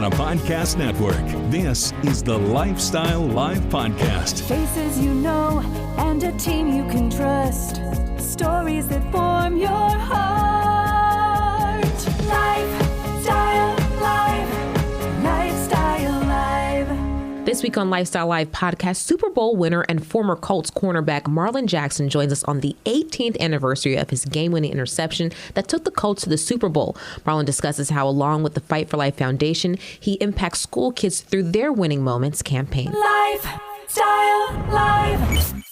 a podcast network. This is the Life.Style.Live podcast. Faces you know and a team you can trust. Stories that form your heart. Life.Style.Live. Life.Style.Live. This week on Life.Style.Live podcast, Super Bowl winner and former Colts cornerback Marlin Jackson joins us on the 18th anniversary of his game-winning interception that took the Colts to the Super Bowl. Marlin discusses how, along with the Fight for Life Foundation, he impacts school kids through their Winning Moments campaign. Life.Style.Live.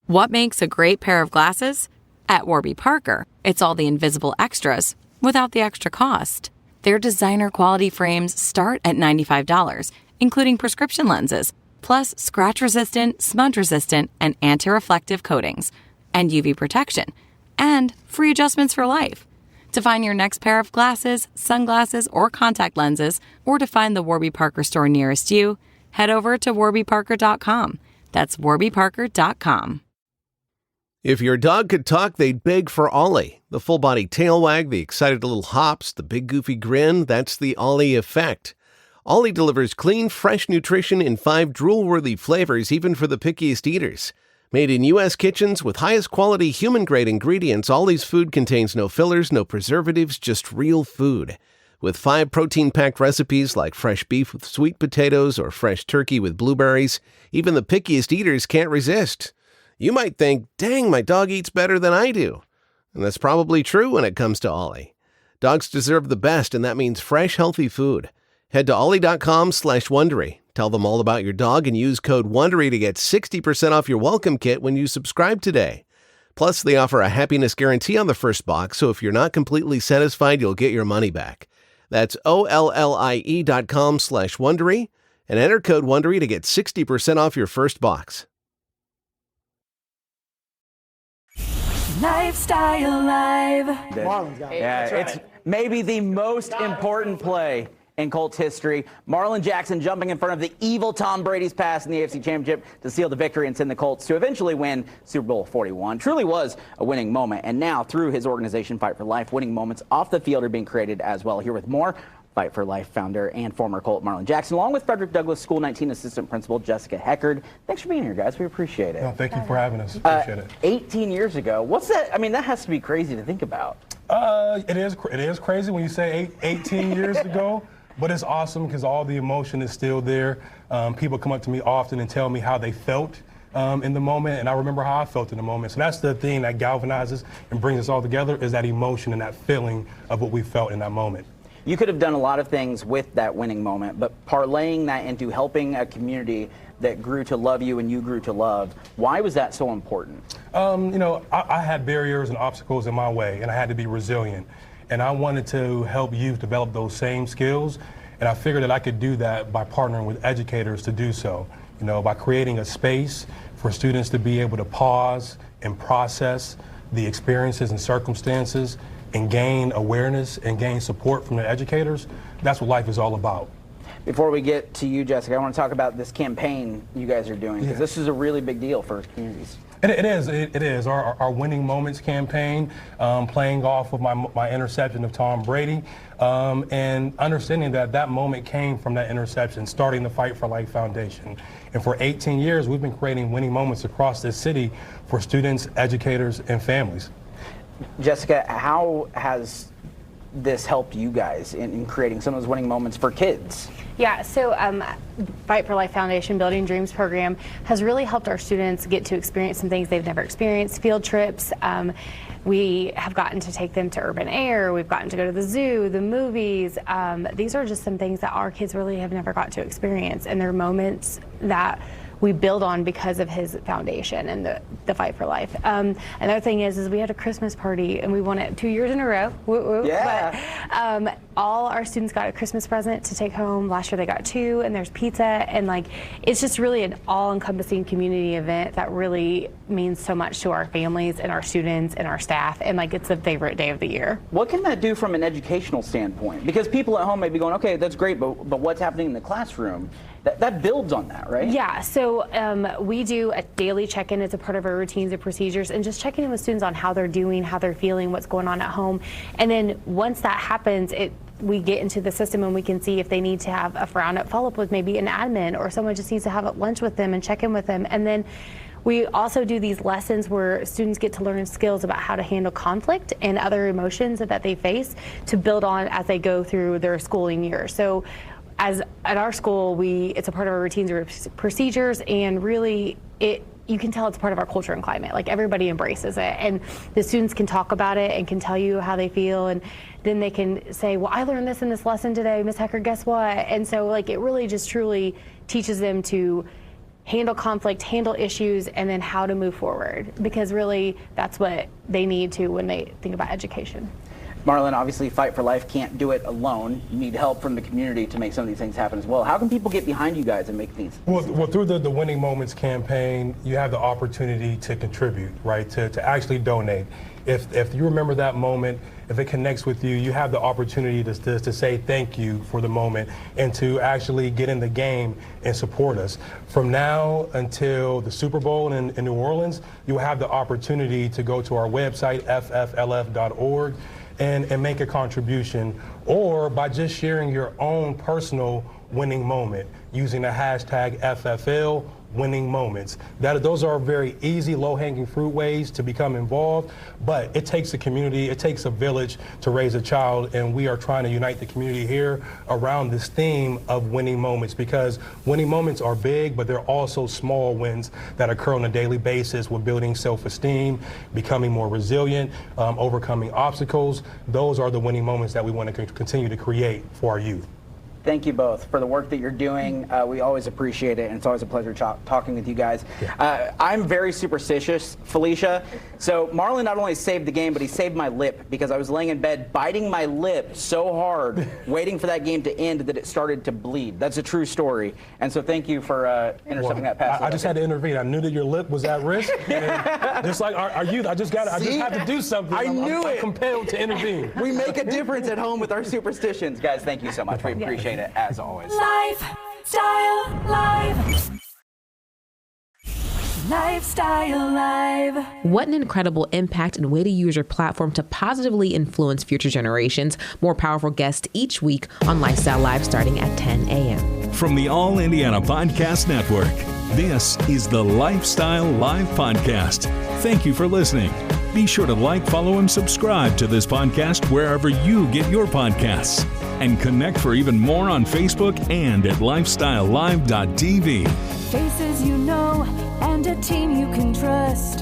What makes a great pair of glasses? At Warby Parker, it's all the invisible extras without the extra cost. Their designer quality frames start at $95, including prescription lenses, plus scratch-resistant, smudge-resistant, and anti-reflective coatings, and UV protection, and free adjustments for life. To find your next pair of glasses, sunglasses, or contact lenses, or to find the Warby Parker store nearest you, head over to warbyparker.com. That's warbyparker.com. If your dog could talk, they'd beg for Ollie. The full-body tail wag, the excited little hops, the big goofy grin, that's the Ollie effect. Ollie delivers clean, fresh nutrition in 5 drool-worthy flavors, even for the pickiest eaters. Made in U.S. kitchens with highest quality human-grade ingredients, Ollie's food contains no fillers, no preservatives, just real food. With 5 protein-packed recipes like fresh beef with sweet potatoes or fresh turkey with blueberries, even the pickiest eaters can't resist. You might think, dang, my dog eats better than I do. And that's probably true when it comes to Ollie. Dogs deserve the best, and that means fresh, healthy food. Head to ollie.com/Wondery. Tell them all about your dog and use code WONDERY to get 60% off your welcome kit when you subscribe today. Plus, they offer a happiness guarantee on the first box, so if you're not completely satisfied, you'll get your money back. That's OLLIE.com/Wondery and enter code WONDERY to get 60% off your first box. Life.Style.Live. Yeah, it's maybe the most important play in Colts history. Marlin Jackson jumping in front of the evil Tom Brady's pass in the AFC Championship to seal the victory and send the Colts to eventually win Super Bowl 41. Truly was a winning moment. And now, through his organization, Fight for Life, winning moments off the field are being created as well. Here with more, Fight for Life founder and former Colt Marlin Jackson, along with Frederick Douglass School 19 assistant principal Jessica Heckard. Thanks for being here, guys. We appreciate it. No, thank you for having us. Appreciate it. 18 years ago. What's that? I mean, that has to be crazy to think about. It is crazy when you say 18 years ago, but it's awesome because all the emotion is still there. People come up to me often and tell me how they felt in the moment, and I remember how I felt in the moment. So that's the thing that galvanizes and brings us all together, is that emotion and that feeling of what we felt in that moment. You could have done a lot of things with that winning moment, but parlaying that into helping a community that grew to love you and you grew to love, why was that so important? I had barriers and obstacles in my way, and I had to be resilient. And I wanted to help youth develop those same skills, and I figured that I could do that by partnering with educators to do so. By creating a space for students to be able to pause and process the experiences and circumstances and gain awareness and gain support from the educators. That's what life is all about. Before we get to you, Jessica, I want to talk about this campaign you guys are doing, because this is a really big deal for communities. It is. Our Winning Moments campaign, playing off of my interception of Tom Brady, and understanding that moment came from that interception, starting the Fight for Life Foundation. And for 18 years, we've been creating winning moments across this city for students, educators, and families. Jessica, how has this helped you guys in creating some of those winning moments for kids? Yeah, so Fight for Life Foundation Building Dreams program has really helped our students get to experience some things they've never experienced, field trips. We have gotten to take them to urban air. We've gotten to go to the zoo, the movies. These are just some things that our kids really have never got to experience, and they're moments that we build on because of his foundation and the Fight for Life. Another thing is we had a Christmas party and we won it 2 years in a row. Woo, woo. Yeah. But all our students got a Christmas present to take home. Last year they got 2, and there's pizza, and it's just really an all-encompassing community event that really means so much to our families and our students and our staff, and it's the favorite day of the year. What can that do from an educational standpoint? Because people at home may be going, okay, that's great, but what's happening in the classroom? That builds on that, right? Yeah, so we do a daily check-in as a part of our routines and procedures, and just checking in with students on how they're doing, how they're feeling, what's going on at home. And then once that happens, it we get into the system and we can see if they need to have a round-up follow-up with maybe an admin, or someone just needs to have lunch with them and check in with them. And then we also do these lessons where students get to learn skills about how to handle conflict and other emotions that they face to build on as they go through their schooling year. So at our school, it's a part of our routines or procedures, and really you can tell it's part of our culture and climate. Like, everybody embraces it, and the students can talk about it and can tell you how they feel, and then they can say, well, I learned this in this lesson today, Miss Hecker, guess what? And so, like, it really just truly teaches them to handle conflict, handle issues, and then how to move forward, because really that's what they need to when they think about education. Marlin, obviously Fight for Life can't do it alone. You need help from the community to make some of these things happen as well. How can people get behind you guys and make these? Well, through the Winning Moments campaign, you have the opportunity to contribute, right? To actually donate. If you remember that moment, if it connects with you, you have the opportunity to say thank you for the moment and to actually get in the game and support us. From now until the Super Bowl in New Orleans, you have the opportunity to go to our website, fflf.org, and make a contribution, or by just sharing your own personal winning moment using the hashtag FFL winning moments. Those are very easy, low-hanging fruit ways to become involved, but it takes a community, it takes a village to raise a child, and we are trying to unite the community here around this theme of winning moments, because winning moments are big, but they're also small wins that occur on a daily basis with building self-esteem, becoming more resilient, overcoming obstacles. Those are the winning moments that we want to continue to create for our youth. Thank you both for the work that you're doing. We always appreciate it, and it's always a pleasure talking with you guys. I'm very superstitious, Felicia. So Marlin not only saved the game, but he saved my lip, because I was laying in bed biting my lip so hard, waiting for that game to end, that it started to bleed. That's a true story. And so thank you for intercepting that pass. I just had to intervene. I knew that your lip was at risk. And just like our youth, I just had to do something. I'm compelled to intervene. We make a difference at home with our superstitions. Guys, thank you so much. We appreciate it, as always. Life.Style.Live. Life.Style.Live. What an incredible impact and way to use your platform to positively influence future generations. More powerful guests each week on Lifestyle Live starting at 10 a.m. From the All Indiana Podcast Network, this is the Lifestyle Live Podcast. Thank you for listening. Be sure to like, follow, and subscribe to this podcast wherever you get your podcasts. And connect for even more on Facebook and at lifestylelive.tv. Faces you know and a team you can trust.